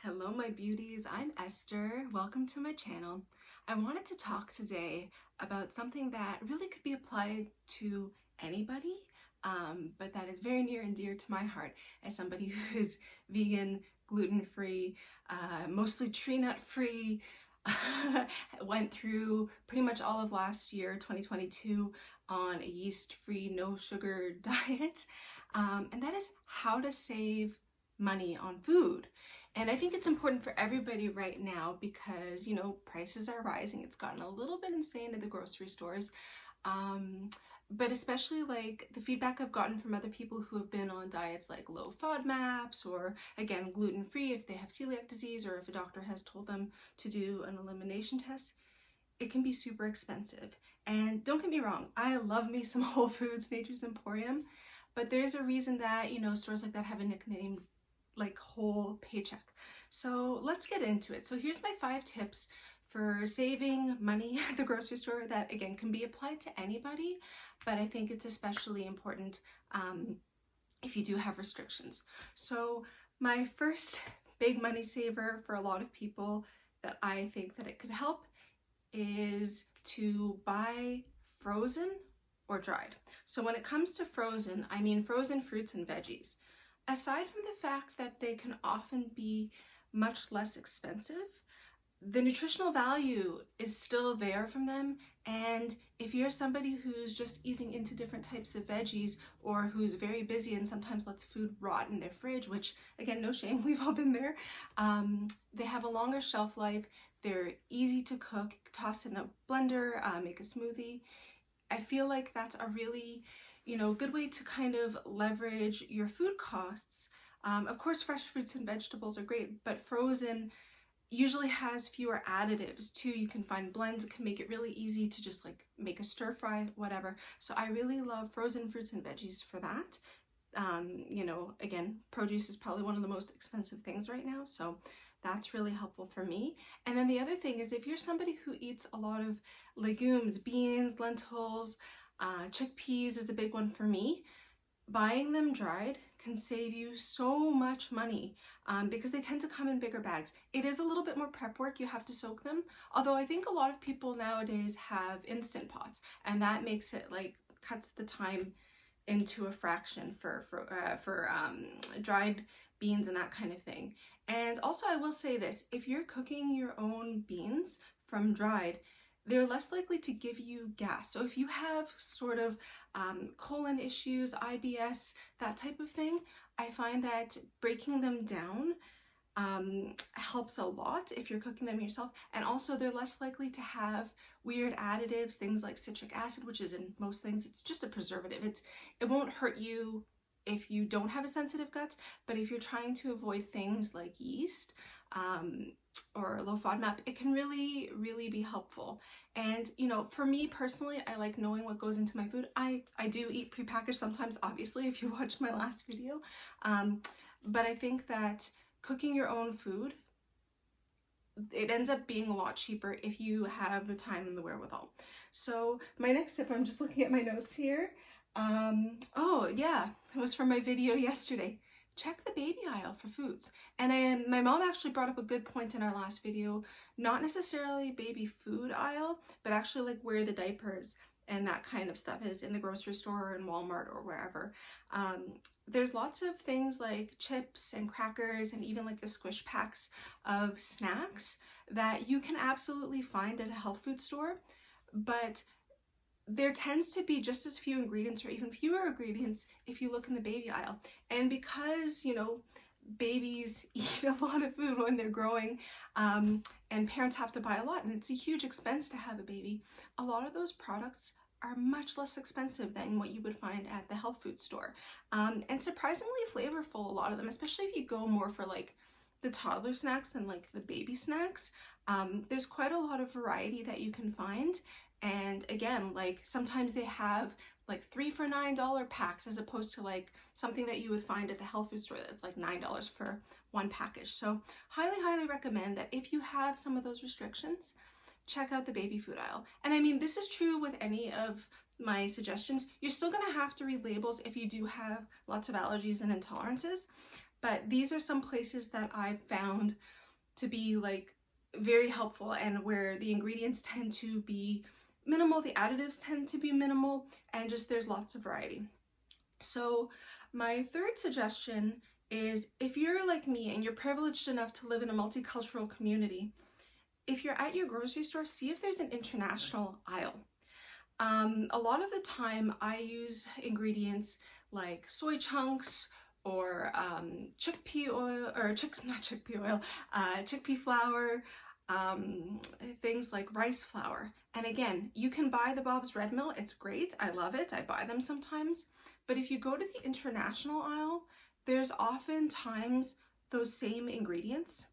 Hello my beauties, I'm Esther. Welcome to my channel. I wanted to talk today about something that really could be applied to anybody, but that is very near and dear to my heart as somebody who is vegan, gluten-free, mostly tree nut free, went through pretty much all of last year, 2022, on a yeast-free, no sugar diet, and that is how to save money on food. And I think it's important for everybody right now because, prices are rising. It's gotten a little bit insane at the grocery stores. But especially like the feedback I've gotten from other people who have been on diets like low FODMAPs or again gluten-free if they have celiac disease or if a doctor has told them to do an elimination test, it can be super expensive. And don't get me wrong, I love me some Whole Foods, Nature's Emporium, but there's a reason that, stores like that have a nickname like whole paycheck. So let's get into it. So here's my 5 tips for saving money at the grocery store that again can be applied to anybody, but I think it's especially important if you do have restrictions. So my first big money saver for a lot of people that I think that it could help is to buy frozen or dried. So when it comes to frozen, I mean frozen fruits and veggies. Aside from the fact that they can often be much less expensive, the nutritional value is still there from them. And if you're somebody who's just easing into different types of veggies or who's very busy and sometimes lets food rot in their fridge, which again, no shame, we've all been there, they have a longer shelf life. They're easy to cook, toss in a blender, make a smoothie. I feel like that's a really good way to kind of leverage your food costs. Of course, fresh fruits and vegetables are great, but frozen usually has fewer additives too. You can find blends that can make it really easy to just like make a stir fry, whatever. So I really love frozen fruits and veggies for that. Again, produce is probably one of the most expensive things right now, so that's really helpful for me. And then the other thing is if you're somebody who eats a lot of legumes, beans, lentils, chickpeas is a big one for me. Buying them dried can save you so much money because they tend to come in bigger bags. It is a little bit more prep work. You have to soak them. Although I think a lot of people nowadays have instant pots, and that makes it like cuts the time into a fraction for dried beans and that kind of thing. And also I will say this, if you're cooking your own beans from dried, they're less likely to give you gas. So if you have sort of colon issues, IBS, that type of thing, I find that breaking them down helps a lot if you're cooking them yourself. And also they're less likely to have weird additives, things like citric acid, which is in most things, it's just a preservative. It won't hurt you if you don't have a sensitive gut, but if you're trying to avoid things like yeast, or low FODMAP, it can really, really be helpful. And, for me personally, I like knowing what goes into my food. I do eat prepackaged sometimes, obviously, if you watched my last video. But I think that cooking your own food, it ends up being a lot cheaper if you have the time and the wherewithal. So my next tip, I'm just looking at my notes here. Oh yeah, it was from my video yesterday. Check the baby aisle for foods. And my mom actually brought up a good point in our last video, not necessarily baby food aisle, but actually like where the diapers and that kind of stuff is in the grocery store or in Walmart or wherever. There's lots of things like chips and crackers and even like the squish packs of snacks that you can absolutely find at a health food store, but there tends to be just as few ingredients or even fewer ingredients if you look in the baby aisle. And because, babies eat a lot of food when they're growing, and parents have to buy a lot, and it's a huge expense to have a baby, a lot of those products are much less expensive than what you would find at the health food store. And surprisingly flavorful, a lot of them, especially if you go more for like the toddler snacks than like the baby snacks. There's quite a lot of variety that you can find. And again, like sometimes they have like 3 for $9 packs as opposed to like something that you would find at the health food store that's like $9 for one package. So highly, highly recommend that if you have some of those restrictions, check out the baby food aisle. And I mean, this is true with any of my suggestions. You're still gonna have to read labels if you do have lots of allergies and intolerances. but these are some places that I've found to be like very helpful, and where the ingredients tend to be minimal, the additives tend to be minimal, and just there's lots of variety. So my third suggestion is, if you're like me and you're privileged enough to live in a multicultural community, if you're at your grocery store, see if there's an international aisle. A lot of the time I use ingredients like soy chunks or chickpea oil, or not chickpea oil, chickpea flour, things like rice flour. And again, you can buy the Bob's Red Mill. It's great. I love it. I buy them sometimes. But if you go to the international aisle, there's oftentimes those same ingredients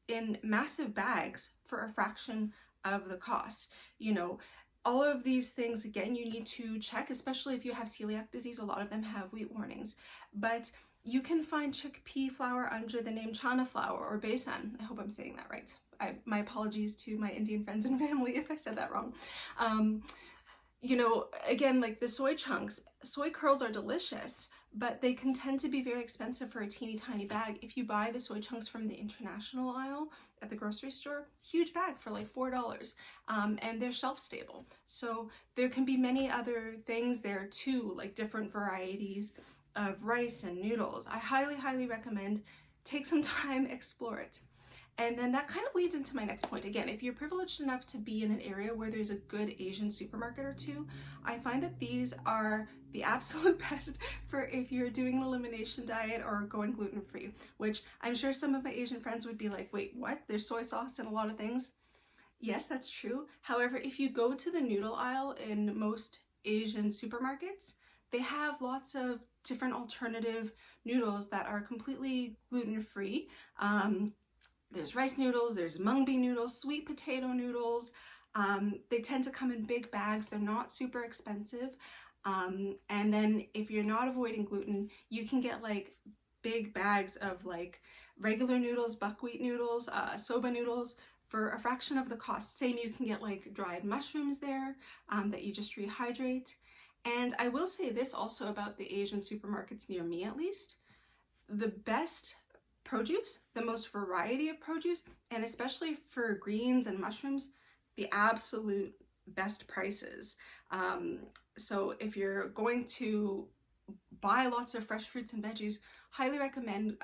in massive bags for a fraction of the cost. You know, all of these things, again, you need to check, especially if you have celiac disease. A lot of them have wheat warnings, but you can find chickpea flour under the name chana flour or besan. I hope I'm saying that right. My apologies to my Indian friends and family if I said that wrong. You know, again, like the soy chunks, soy curls are delicious, but they can tend to be very expensive for a teeny tiny bag. If you buy the soy chunks from the international aisle at the grocery store, huge bag for like $4, and they're shelf stable. So there can be many other things there too, like different varieties of rice and noodles. I highly, highly recommend take some time, explore it. And then that kind of leads into my next point. Again, if you're privileged enough to be in an area where there's a good Asian supermarket or two, I find that these are the absolute best for if you're doing an elimination diet or going gluten-free, which I'm sure some of my Asian friends would be like, wait, what? There's soy sauce in a lot of things? Yes, that's true. However, if you go to the noodle aisle in most Asian supermarkets, they have lots of different alternative noodles that are completely gluten-free. There's rice noodles, there's mung bean noodles, sweet potato noodles. They tend to come in big bags. They're not super expensive. And then if you're not avoiding gluten, you can get like big bags of like regular noodles, buckwheat noodles, soba noodles for a fraction of the cost. Same, you can get like dried mushrooms there that you just rehydrate. And I will say this also about the Asian supermarkets near me, at least. The best produce, the most variety of produce, and especially for greens and mushrooms, the absolute best prices. So if you're going to buy lots of fresh fruits and veggies, highly recommend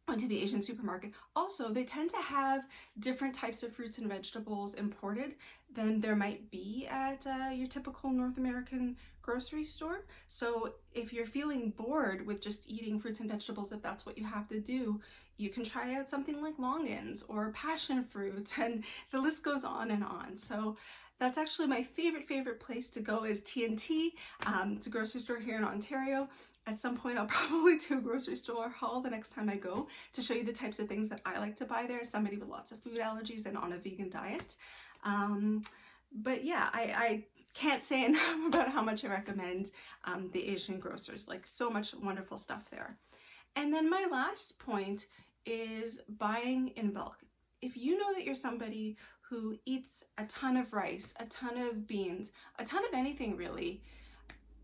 going to the Asian supermarket. Also, they tend to have different types of fruits and vegetables imported than there might be at your typical North American grocery store. So if you're feeling bored with just eating fruits and vegetables, if that's what you have to do, you can try out something like longans or passion fruit, and the list goes on and on. So that's actually my favorite place to go is T&T. It's a grocery store here in Ontario. At some point, I'll probably do a grocery store haul the next time I go to show you the types of things that I like to buy there as somebody with lots of food allergies and on a vegan diet. But yeah, I can't say enough about how much I recommend the Asian grocers. Like, so much wonderful stuff there. And then my last point is buying in bulk. If you know that you're somebody who eats a ton of rice, a ton of beans, a ton of anything really,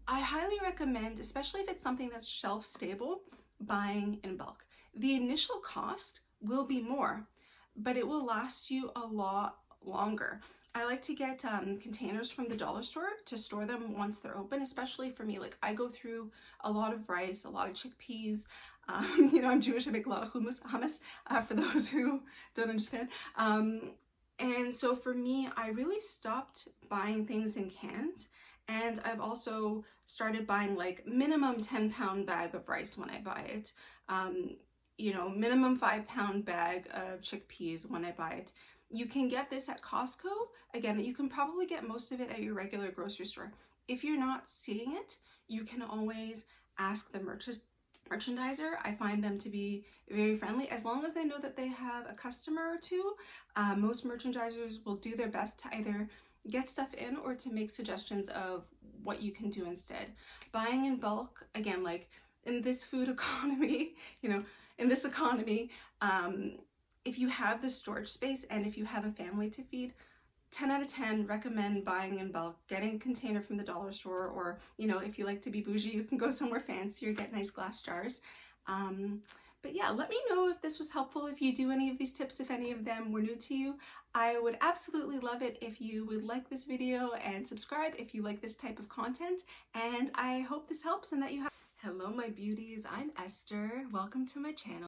I highly recommend, especially if it's something that's shelf stable, buying in bulk. The initial cost will be more, but it will last you a lot longer. I like to get containers from the dollar store to store them once they're open, especially for me. Like, I go through a lot of rice, a lot of chickpeas. You know, I'm Jewish, I make a lot of hummus for those who don't understand. And so for me, I really stopped buying things in cans. And I've also started buying like minimum 10-pound bag of rice when I buy it. You know, minimum 5-pound bag of chickpeas when I buy it. You can get this at Costco. Again, you can probably get most of it at your regular grocery store. If you're not seeing it, you can always ask the merchandiser. I find them to be very friendly, as long as they know that they have a customer or two. Most merchandisers will do their best to either get stuff in or to make suggestions of what you can do instead. Buying in bulk, again, like in this food economy, you know, in this economy, if you have the storage space and if you have a family to feed, 10 out of 10 recommend buying in bulk, getting a container from the dollar store, or, you know, if you like to be bougie, you can go somewhere fancier, get nice glass jars. But yeah, let me know if this was helpful, if you do any of these tips, if any of them were new to you. I would absolutely love it if you would like this video and subscribe if you like this type of content. And I hope this helps and that you have... Hello, my beauties. I'm Esther. Welcome to my channel.